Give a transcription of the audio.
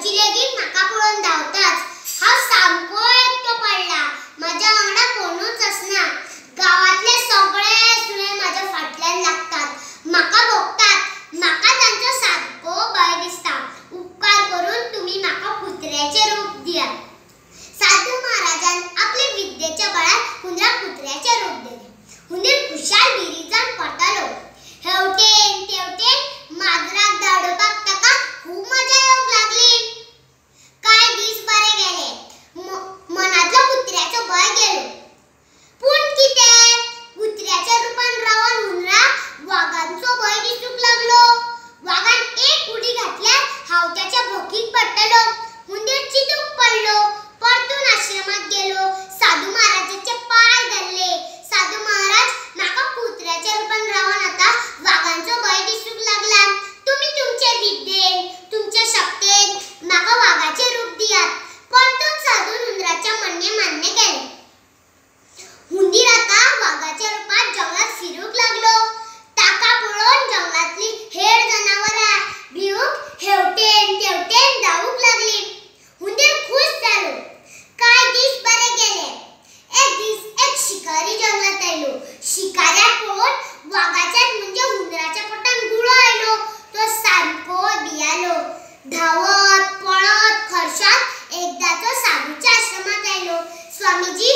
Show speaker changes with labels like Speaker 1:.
Speaker 1: घरची लेगीत नाका पळोवन धांवताच हांव सामको एकटो पडला म्हज्या वांगडा कोणूच आसना गांवांतले सगळे सुणे म्हज्या फाटल्यान लागतात म्हाका भोगतात म्हाका तांचो सारको भंय दिसता उपकार करून तुमी म्हाका कुत्र्याचें रूप दियात साधू महाराजान आपले विद्येच्या बळार हुंदराक कुत्र्याचें रूप दिलें हुंदीर खुशाल बिरीजान पडटालो हेवटेन तेवटेन माजराक धाडोवपाक ताका खूब मजा येवंक लागली कांय दीस बरे गेले मनांतलो कुत्र्याचो भंय गेलो पूण कितें कुत्र्याच्या रुपान रावन हुंदराक वागांचो भंय दिसूंक लागलो वागान एक उडी घातल्यार हांव त्याच्या भोकीक पडटलो हुंदीर चिंतूंक पडलो परतून आश्रमात गेलो साधू महाराजाचे पाय धरले साधू महाराज म्हाका कुत्र्याच्या रुपान रावन आता वागांचो भंय दिसूंक लागला तुमी तुमचे विद्येन तुमच्या शक्तीन म्हाका वागाचे रूप दियात परतून साधून हुंदराच्या म्हणणे मान्य केले हुंदीर आता वागाच्या रुपात जंगलात फिरूंक लागलो ताका पळोवन जंगलातली हेर जनावरां भिवूंक हेवटेन तेवटेन धांवूंक लागली हुंदीर खुश जालो कांय दीस बरे गेले एक दीस एक शिकारी जंगलात आयलो शिकाऱ्याक पळोवन वागाच्यान म्हणजे हुंदराच्या पोटान गुळो आयलो तो सामको भियालो धांवत पळत खर्शात एकदाचो साधूच्या आश्रमात आयलो स्वामीजी